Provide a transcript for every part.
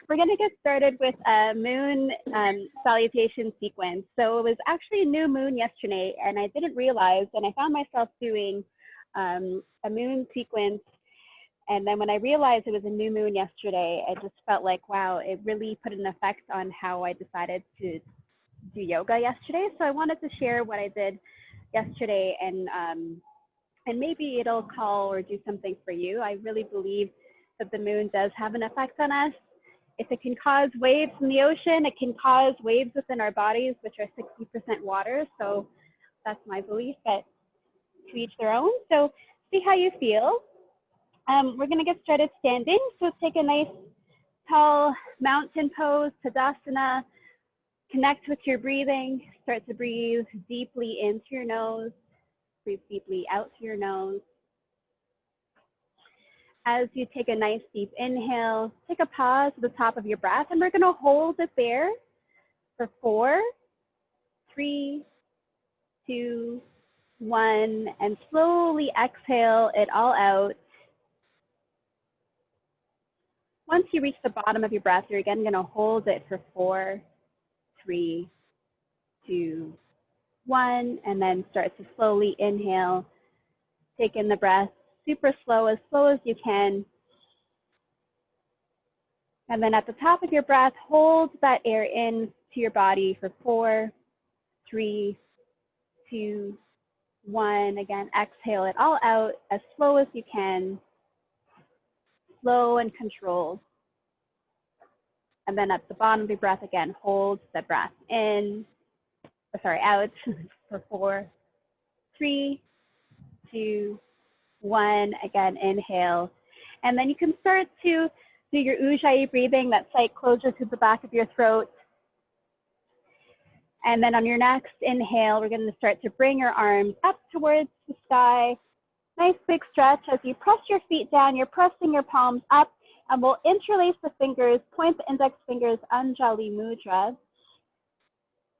We're going to get started with a moon salutation sequence. So it was actually a new moon yesterday, and I didn't realize, and I found myself doing a moon sequence. And then when I realized it was a new moon yesterday, I just felt like, wow, it really put an effect on how I decided to do yoga yesterday. So I wanted to share what I did yesterday, and maybe it'll call or do something for you. I really believe that the moon does have an effect on us. If it can cause waves in the ocean, it can cause waves within our bodies, which are 60% water. So that's my belief, but to each their own. So see how you feel. We're going to get started standing. So take a nice tall mountain pose, Tadasana. Connect with your breathing. Start to breathe deeply into your nose. Breathe deeply out through your nose. As you take a nice deep inhale, take a pause at the top of your breath, and we're going to hold it there for 4, 3, 2, 1, and slowly exhale it all out. Once you reach the bottom of your breath, you're again going to hold it for 4, 3, 2, 1, and then start to slowly inhale. Take in the breath super slow as you can. And then at the top of your breath, hold that air in to your body for 4, 3, 2, 1. Again, exhale it all out as slow as you can. Slow and controlled. And then at the bottom of your breath, again, hold the breath out for 4, 3, 2, 1. Again, inhale. And then you can start to do your Ujjayi breathing. That's like closer to the back of your throat. And then on your next inhale, we're going to start to bring your arms up towards the sky. Nice big stretch. As you press your feet down, you're pressing your palms up, and we'll interlace the fingers, point the index fingers, Anjali Mudra.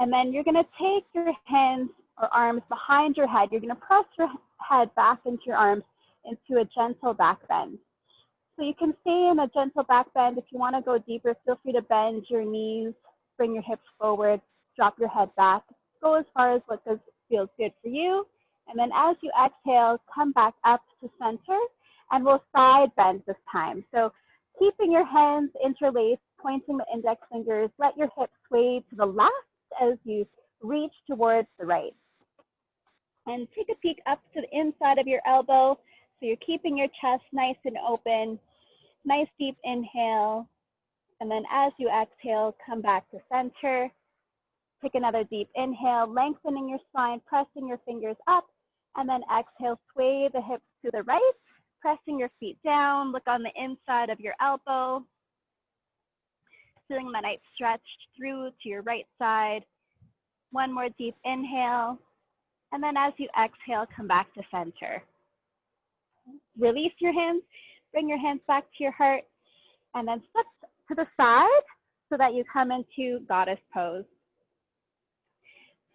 And then you're going to take your hands or arms behind your head. You're going to press your head back into your arms into a gentle back bend. So you can stay in a gentle back bend. If you want to go deeper, feel free to bend your knees, bring your hips forward, drop your head back. Go as far as what feels good for you. And then as you exhale, come back up to center, and we'll side bend this time. So keeping your hands interlaced, pointing the index fingers, let your hips sway to the left as you reach towards the right. And take a peek up to the inside of your elbow. So you're keeping your chest nice and open. Nice deep inhale. And then as you exhale, come back to center. Take another deep inhale, lengthening your spine, pressing your fingers up. And then exhale, sway the hips to the right, pressing your feet down. Look on the inside of your elbow. Feeling that nice stretch through to your right side. One more deep inhale. And then as you exhale, come back to center. Release your hands, bring your hands back to your heart, and then step to the side so that you come into goddess pose.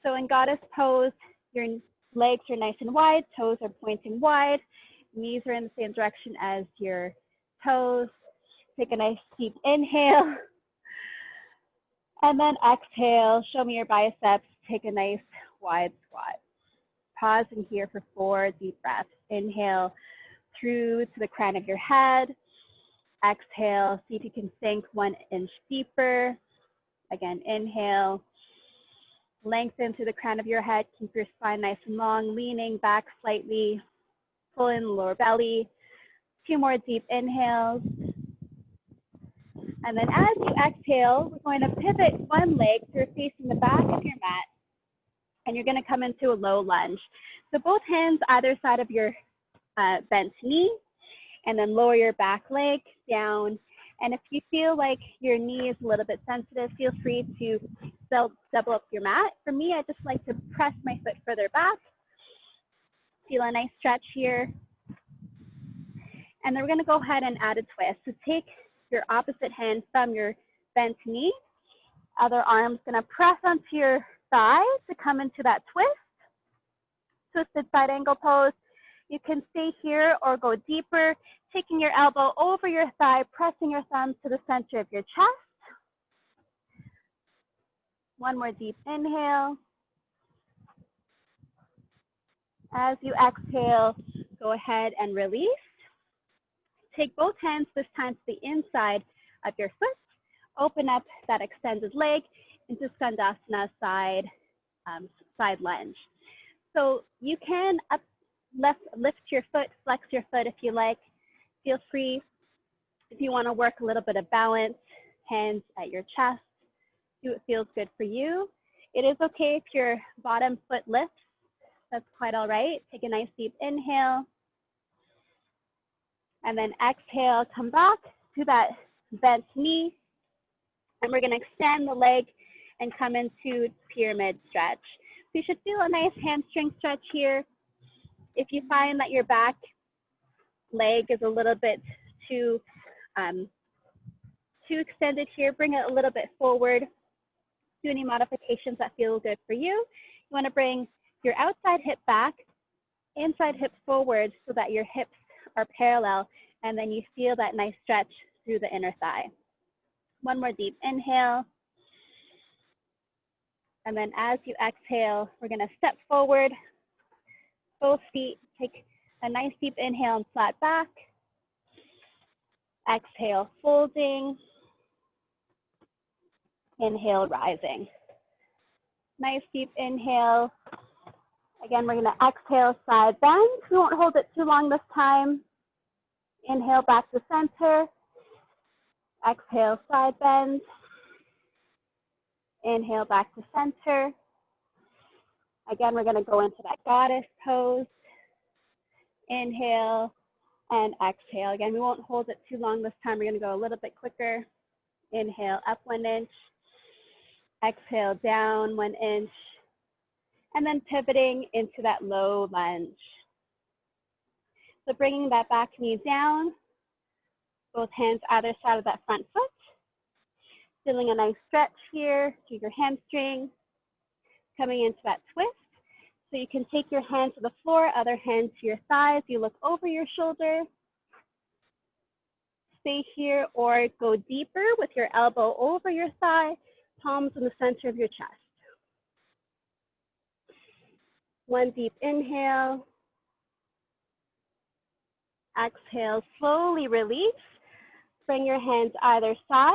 So in goddess pose, your legs are nice and wide, toes are pointing wide, knees are in the same direction as your toes. Take a nice deep inhale, and then exhale, show me your biceps, take a nice wide squat. Pause in here for 4 deep breaths. Inhale through to the crown of your head. Exhale, see if you can sink 1 inch deeper. Again, inhale. Lengthen through the crown of your head. Keep your spine nice and long, leaning back slightly. Pull in the lower belly. 2 more deep inhales. And then as you exhale, we're going to pivot 1 leg so you're facing the back of your mat. And you're going to come into a low lunge. So both hands either side of your bent knee, and then lower your back leg down. And if you feel like your knee is a little bit sensitive, feel free to double up your mat. For me, I just like to press my foot further back. Feel a nice stretch here. And then we're going to go ahead and add a twist. So take your opposite hand from your bent knee. Other arm's going to press onto your thigh to come into that twist. Twisted side angle pose. You can stay here or go deeper, taking your elbow over your thigh, pressing your thumbs to the center of your chest. One more deep inhale. As you exhale, go ahead and release. Take both hands this time to the inside of your foot. Open up that extended leg into Skandasana side lunge. So you can lift your foot, flex your foot if you like. Feel free if you want to work a little bit of balance, hands at your chest. Do what feels good for you. It is okay if your bottom foot lifts. That's quite all right. Take a nice deep inhale. And then exhale, come back to that bent knee. And we're going to extend the leg and come into pyramid stretch. So you should feel a nice hamstring stretch here. If you find that your back leg is a little bit too extended here, bring it a little bit forward. Do any modifications that feel good for you. You want to bring your outside hip back, inside hip forward so that your hips are parallel, and then you feel that nice stretch through the inner thigh. One more deep inhale. And then as you exhale, we're going to step forward, both feet, take a nice deep inhale and flat back. Exhale, folding. Inhale, rising. Nice deep inhale. Again, we're going to exhale, side bend. We won't hold it too long this time. Inhale, back to center. Exhale, side bend. Inhale, back to center. Again, we're going to go into that goddess pose. Inhale and exhale. Again, we won't hold it too long this time. We're going to go a little bit quicker. Inhale, up 1 inch. Exhale, down 1 inch. And then pivoting into that low lunge. So bringing that back knee down, both hands either side of that front foot. Feeling a nice stretch here to your hamstring. Coming into that twist. So you can take your hand to the floor, other hand to your thighs. You look over your shoulder. Stay here or go deeper with your elbow over your thigh, palms in the center of your chest. One deep inhale. Exhale, slowly release. Bring your hands either side.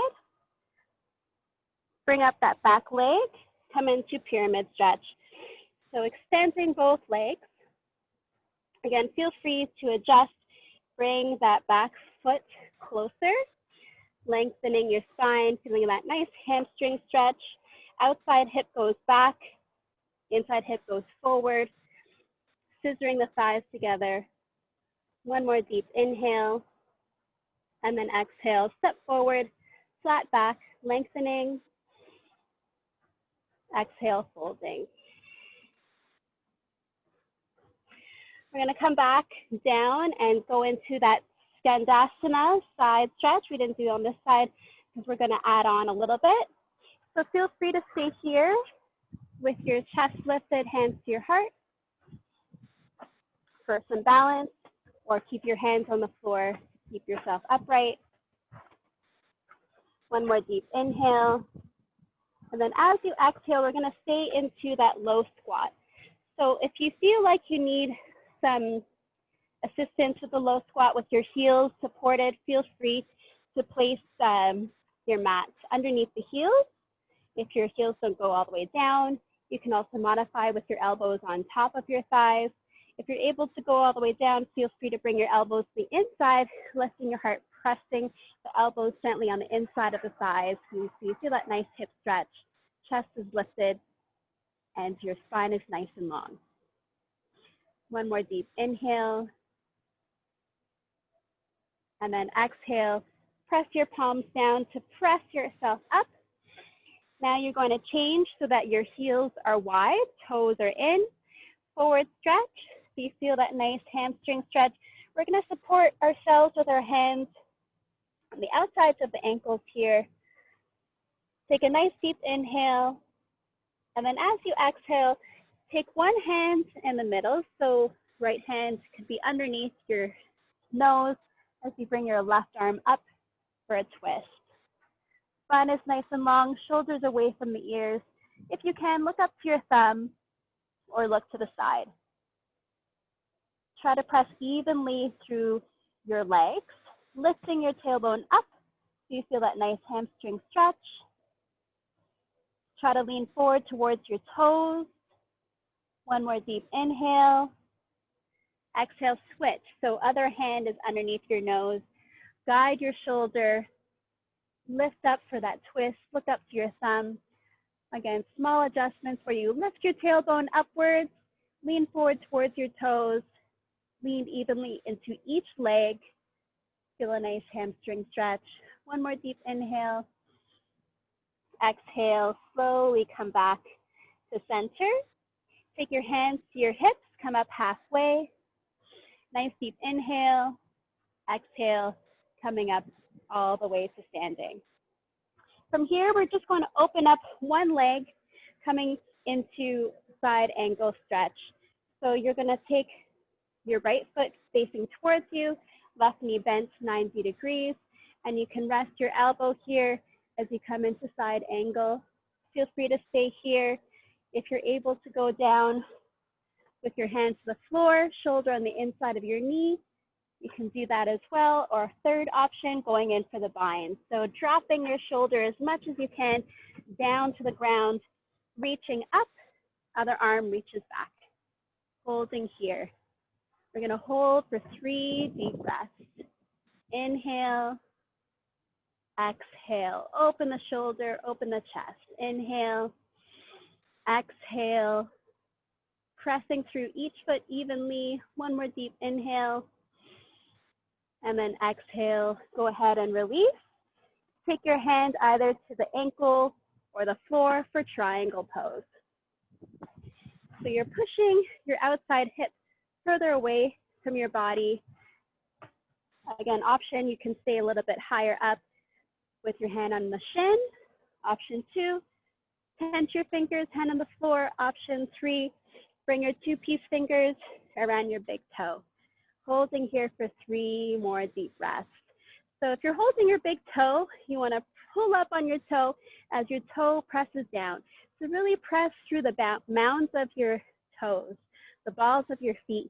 Bring up that back leg. Come into pyramid stretch. So extending both legs. Again, feel free to adjust. Bring that back foot closer. Lengthening your spine, feeling that nice hamstring stretch. Outside hip goes back. Inside hip goes forward. Scissoring the thighs together. One more deep inhale. And then exhale, step forward, flat back, lengthening. Exhale, folding. We're going to come back down and go into that Skandasana side stretch. We didn't do it on this side because we're going to add on a little bit. So feel free to stay here with your chest lifted, hands to your heart for some balance, or keep your hands on the floor, keep yourself upright. One more deep inhale. And then as you exhale, we're going to stay into that low squat. So if you feel like you need some assistance with the low squat with your heels supported, feel free to place your mat underneath the heels. If your heels don't go all the way down, you can also modify with your elbows on top of your thighs. If you're able to go all the way down, feel free to bring your elbows to the inside, lifting your heart, pressing the elbows gently on the inside of the thighs. So you feel that nice hip stretch. Chest is lifted and your spine is nice and long. One more deep inhale. And then exhale, press your palms down to press yourself up. Now you're going to change so that your heels are wide, toes are in, forward stretch. So you feel that nice hamstring stretch. We're going to support ourselves with our hands on the outsides of the ankles here. Take a nice deep inhale. And then as you exhale, take one hand in the middle. So Right hand could be underneath your nose as you bring your left arm up for a twist. Spine is nice and long, shoulders away from the ears. If you can, look up to your thumb or look to the side. Try to press evenly through your legs, lifting your tailbone up so you feel that nice hamstring stretch. Try to lean forward towards your toes. One more deep inhale. Exhale, switch. So other hand is underneath your nose. Guide your shoulder. Lift up for that twist. Look up to your thumb. Again, small adjustments where you lift your tailbone upwards, lean forward towards your toes, lean evenly into each leg. Feel a nice hamstring stretch. One more deep inhale. Exhale, slowly come back to center. Take your hands to your hips, come up halfway. Nice deep inhale. Exhale, coming up all the way to standing. From here, we're just going to open up one leg, coming into side angle stretch. So you're going to take your right foot facing towards you, left knee bent 90 degrees, and you can rest your elbow here as you come into side angle. Feel free to stay here. If you're able to go down with your hands to the floor, shoulder on the inside of your knee, you can do that as well. Or third option, going in for the bind. So dropping your shoulder as much as you can down to the ground, reaching up, other arm reaches back. Holding here. We're going to hold for 3 deep breaths. Inhale, exhale. Open the shoulder, open the chest. Inhale, exhale. Pressing through each foot evenly. One more deep inhale. And then exhale, go ahead and release. Take your hand either to the ankle or the floor for triangle pose. So you're pushing your outside hip further away from your body. Again, option, you can stay a little bit higher up with your hand on the shin. Option 2, tense your fingers, hand on the floor. Option 3, bring your 2-piece fingers around your big toe. Holding here for 3 more deep breaths. So if you're holding your big toe, you want to pull up on your toe as your toe presses down. So really press through the mounds of your toes, the balls of your feet,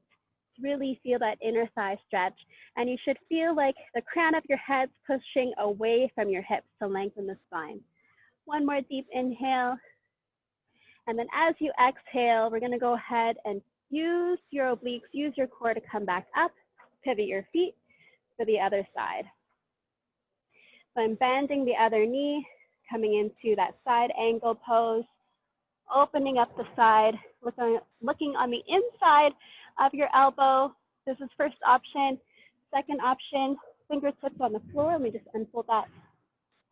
to really feel that inner thigh stretch. And you should feel like the crown of your head's pushing away from your hips to lengthen the spine. One more deep inhale. And then as you exhale, we're going to go ahead and use your obliques, use your core to come back up, pivot your feet for the other side. So I'm bending the other knee, coming into that side angle pose, opening up the side, looking on the inside of your elbow. This is first option. Second option, fingertips on the floor. Let me just unfold that.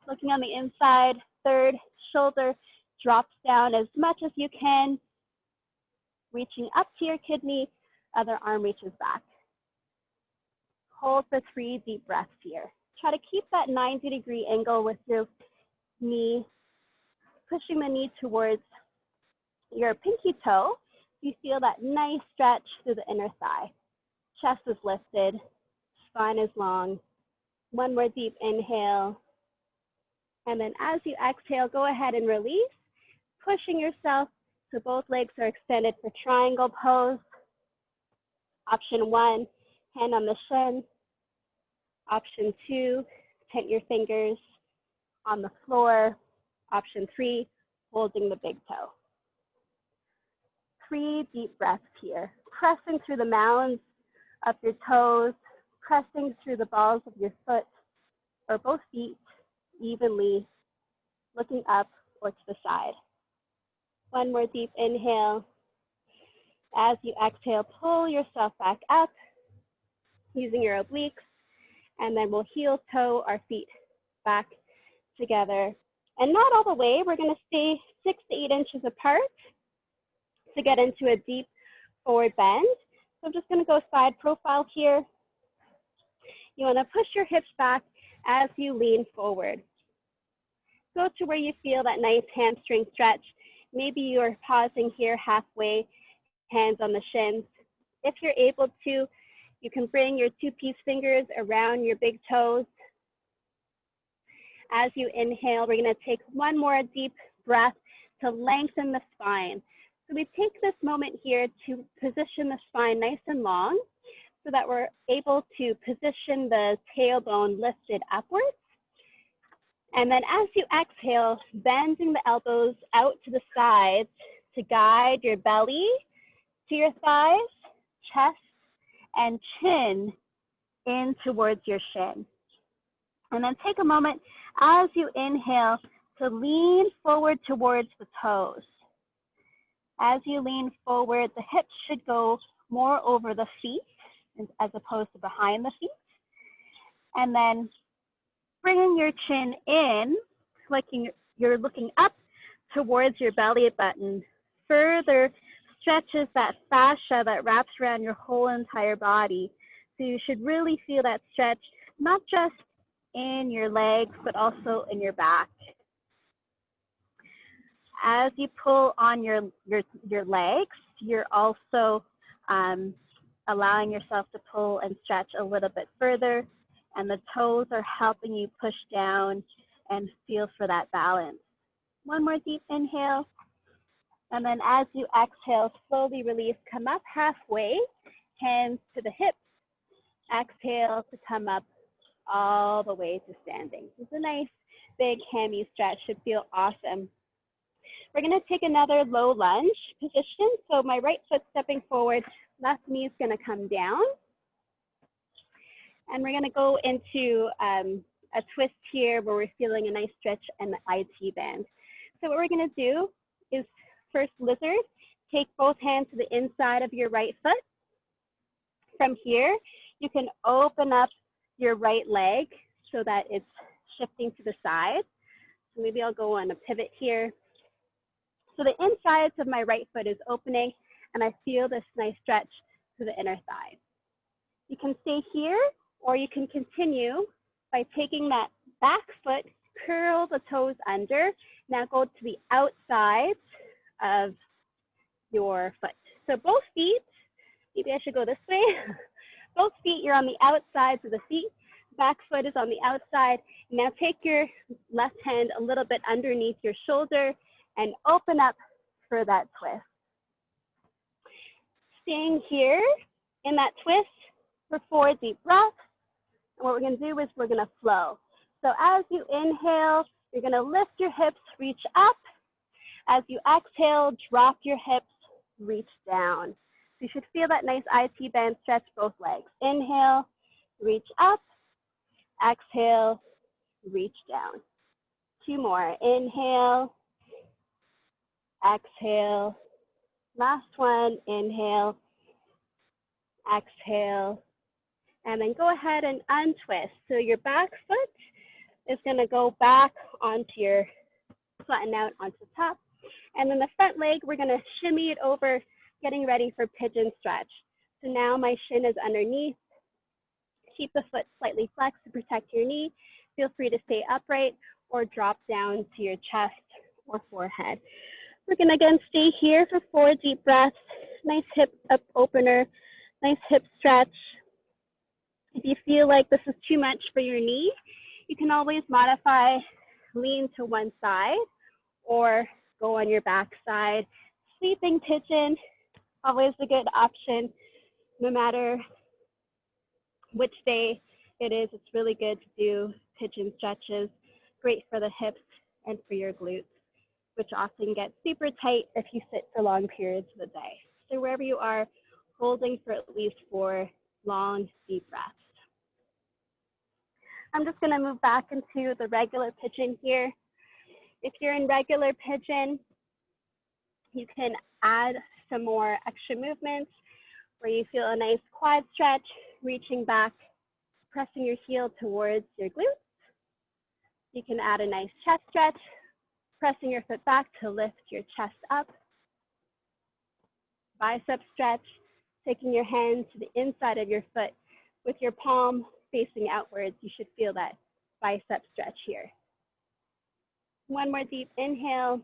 Looking on the inside. Third, shoulder drops down as much as you can, reaching up to your kidney, other arm reaches back. Hold for 3 deep breaths here. Try to keep that 90-degree angle with your knee, pushing the knee towards your pinky toe. You feel that nice stretch through the inner thigh. Chest is lifted, spine is long. One more deep inhale. And then as you exhale, go ahead and release, pushing yourself so both legs are extended for triangle pose. Option 1, hand on the shin. Option 2, tent your fingers on the floor. Option 3, holding the big toe. 3 deep breaths here, pressing through the mounds of your toes, pressing through the balls of your foot or both feet evenly, looking up or to the side. One more deep inhale. As you exhale, pull yourself back up using your obliques, and then we'll heel toe our feet back together. And not all the way, we're going to stay 6 to 8 inches apart to get into a deep forward bend. So I'm just going to go side profile here. You want to push your hips back as you lean forward. Go to where you feel that nice hamstring stretch. Maybe you're pausing here halfway, hands on the shins. If you're able to, you can bring your two-piece fingers around your big toes. As you inhale, we're going to take one more deep breath to lengthen the spine. So we take this moment here to position the spine nice and long so that we're able to position the tailbone lifted upwards. And then as you exhale, bending the elbows out to the sides to guide your belly to your thighs, chest, and chin in towards your shin. And then take a moment as you inhale to lean forward towards the toes. As you lean forward, the hips should go more over the feet as opposed to behind the feet. And then bringing your chin in, like you're looking up towards your belly button, further stretches that fascia that wraps around your whole entire body. So you should really feel that stretch, not just in your legs, but also in your back. As you pull on your legs, you're also allowing yourself to pull and stretch a little bit further, and the toes are helping you push down and feel for that balance. One more deep inhale, and then as you exhale, slowly release, come up halfway, hands to the hips, exhale to come up all the way to standing. It's a nice big hammy stretch, should feel awesome. We're going to take another low lunge position. So my right foot stepping forward, left knee is going to come down. And we're going to go into a twist here where we're feeling a nice stretch and the IT band. So what we're going to do is first lizard, take both hands to the inside of your right foot. From here, you can open up your right leg so that it's shifting to the side. So maybe I'll go on a pivot here. So the insides of my right foot is opening, and I feel this nice stretch to the inner thigh. You can stay here, or you can continue by taking that back foot, curl the toes under. Now go to the outside of your foot. So both feet, maybe I should go this way. Both feet, you're on the outsides of the feet. Back foot is on the outside. Now take your left hand a little bit underneath your shoulder and open up for that twist. Staying here in that twist for 4 deep breaths. And what we're going to do is we're going to flow. So as you inhale, you're going to lift your hips, reach up. As you exhale, drop your hips, reach down. So you should feel that nice IT band stretch both legs. Inhale, reach up. Exhale, reach down. 2 more. Inhale, exhale. Last one. Inhale, exhale. And then go ahead and untwist. So your back foot is going to go back onto your, flatten out onto the top. And then the front leg, we're going to shimmy it over, getting ready for pigeon stretch. So now my shin is underneath. Keep the foot slightly flexed to protect your knee. Feel free to stay upright or drop down to your chest or forehead. We're going to again stay here for 4 deep breaths. Nice hip up opener, nice hip stretch. If you feel like this is too much for your knee, you can always modify, lean to one side or go on your back side. Sleeping pigeon, always a good option, no matter which day it is. It's really good to do pigeon stretches, great for the hips and for your glutes, which often get super tight if you sit for long periods of the day. So wherever you are, holding for at least 4 long, deep breaths. I'm just going to move back into the regular pigeon here. If you're in regular pigeon, you can add some more extra movements where you feel a nice quad stretch, reaching back, pressing your heel towards your glutes. You can add a nice chest stretch, pressing your foot back to lift your chest up. Bicep stretch, taking your hand to the inside of your foot with your palm facing outwards. You should feel that bicep stretch here. One more deep inhale.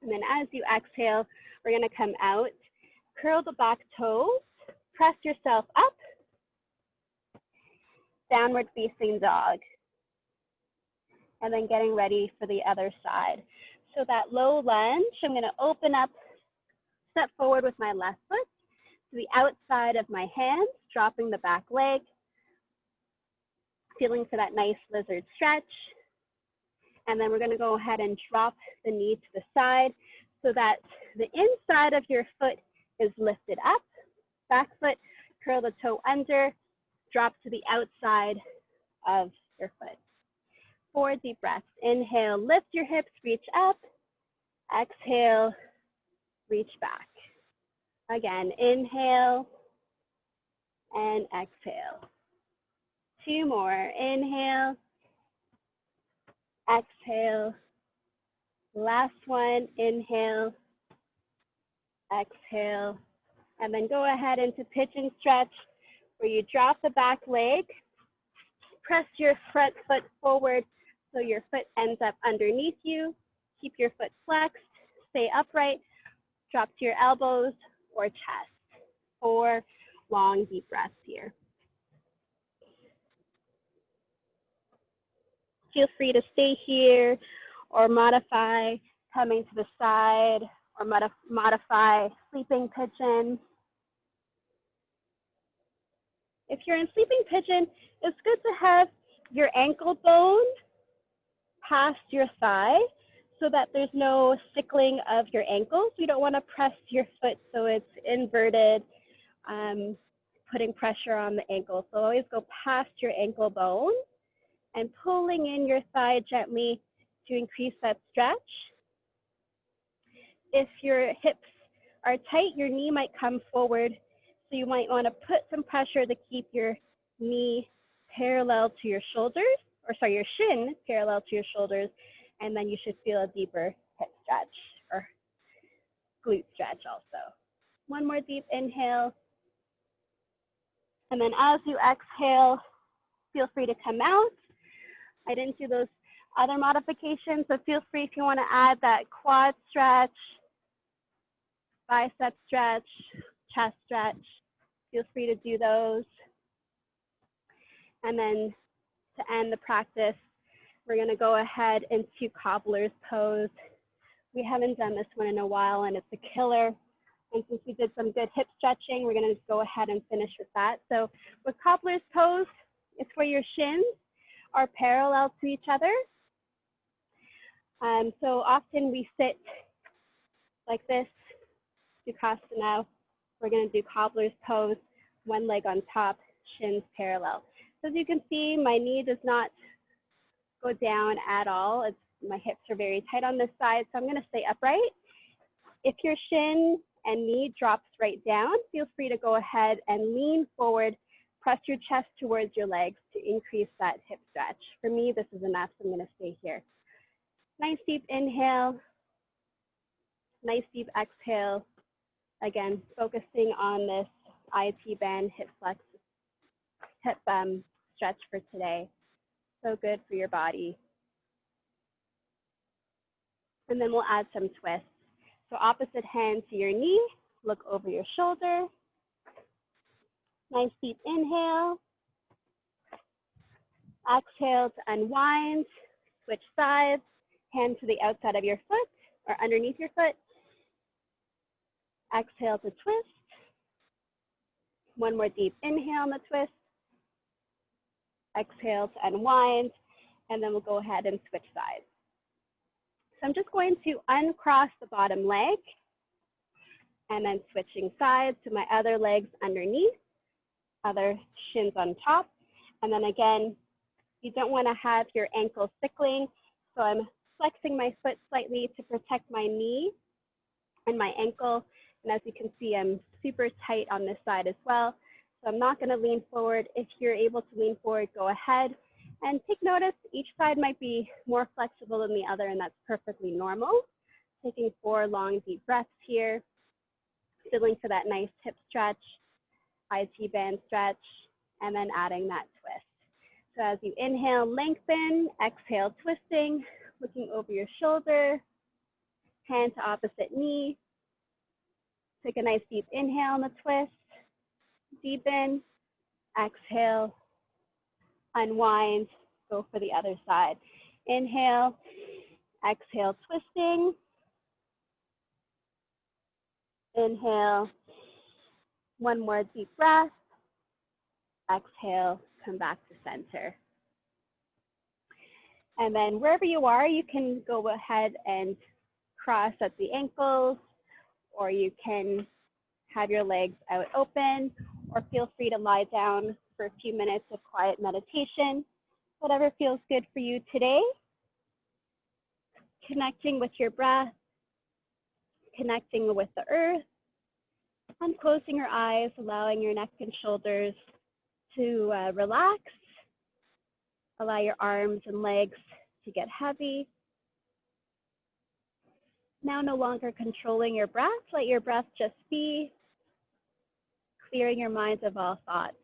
And then as you exhale, we're going to come out, curl the back toes, press yourself up, downward facing dog. And then getting ready for the other side. So that low lunge, I'm gonna open up, step forward with my left foot to the outside of my hands, dropping the back leg, feeling for that nice lizard stretch. And then we're gonna go ahead and drop the knee to the side so that the inside of your foot is lifted up. Back foot, curl the toe under, drop to the outside of your foot. 4 deep breaths. Inhale, lift your hips, reach up. Exhale, reach back. Again, inhale and exhale. 2 more. Inhale, exhale. Last one, inhale, exhale. And then go ahead into pigeon stretch where you drop the back leg, press your front foot forward so your foot ends up underneath you. Keep your foot flexed, stay upright, drop to your elbows or chest. 4 long deep breaths here. Feel free to stay here or modify coming to the side or modify sleeping pigeon. If you're in sleeping pigeon, it's good to have your ankle bone past your thigh so that there's no sickling of your ankles. You don't want to press your foot so it's inverted, putting pressure on the ankle. So always go past your ankle bone and pulling in your thigh gently to increase that stretch. If your hips are tight, your knee might come forward. So you might want to put some pressure to keep your knee parallel to your shoulders, your shin parallel to your shoulders, and then you should feel a deeper hip stretch or glute stretch also. 1 more deep inhale. And then as you exhale, feel free to come out. I didn't do those other modifications, so feel free if you want to add that quad stretch, bicep stretch, chest stretch. Feel free to do those. And then to end the practice, we're going to go ahead into cobbler's pose. We haven't done this one in a while, and it's a killer. And since we did some good hip stretching, we're going to just go ahead and finish with that. So with cobbler's pose, it's where your shins are parallel to each other. So often we sit like this, Sukhasana. We're going to do cobbler's pose, 1 leg on top, shins parallel. So as you can see, my knee does not go down at all. My hips are very tight on this side, so I'm going to stay upright. If your shin and knee drops right down, feel free to go ahead and lean forward, press your chest towards your legs to increase that hip stretch. For me, this is enough, so I'm going to stay here. Nice deep inhale, nice deep exhale. Again, focusing on this IT band hip flex, hip stretch for today. So good for your body. And then we'll add some twists. So opposite hand to your knee, look over your shoulder. Nice deep inhale. Exhale to unwind, switch sides, hand to the outside of your foot or underneath your foot. Exhale to twist. 1 more deep inhale on the twist. Exhale to unwind, and then we'll go ahead and switch sides. So I'm just going to uncross the bottom leg and then switching sides to my other legs underneath, other shins on top. And then again, you don't want to have your ankle sickling. So I'm flexing my foot slightly to protect my knee and my ankle. And as you can see, I'm super tight on this side as well. So I'm not going to lean forward. If you're able to lean forward, go ahead. And take notice, each side might be more flexible than the other, and that's perfectly normal. Taking 4 long, deep breaths here. Feeling for that nice hip stretch, IT band stretch, and then adding that twist. So as you inhale, lengthen, exhale, twisting, looking over your shoulder, hand to opposite knee. Take a nice deep inhale on the twist. deepen. Exhale, unwind, go for the other side. Inhale, exhale, twisting. Inhale, one more deep breath. Exhale, come back to center. And then wherever you are, you can go ahead and cross at the ankles, or you can have your legs out open, or feel free to lie down for a few minutes of quiet meditation, whatever feels good for you today. Connecting with your breath, connecting with the earth, and closing your eyes, allowing your neck and shoulders to relax. Allow your arms and legs to get heavy. Now no longer controlling your breath, let your breath just be, clearing your minds of all thoughts.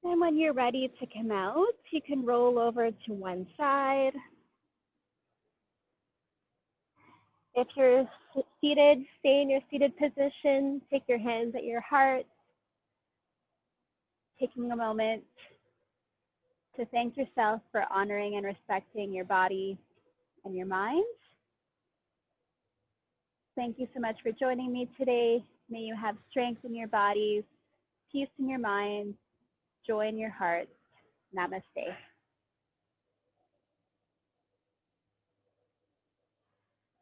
And when you're ready to come out, you can roll over to one side. If you're seated, stay in your seated position. Take your hands at your heart, taking a moment to thank yourself for honoring and respecting your body and your mind. Thank you so much for joining me today. May you have strength in your bodies, peace in your mind, joy in your heart. Namaste.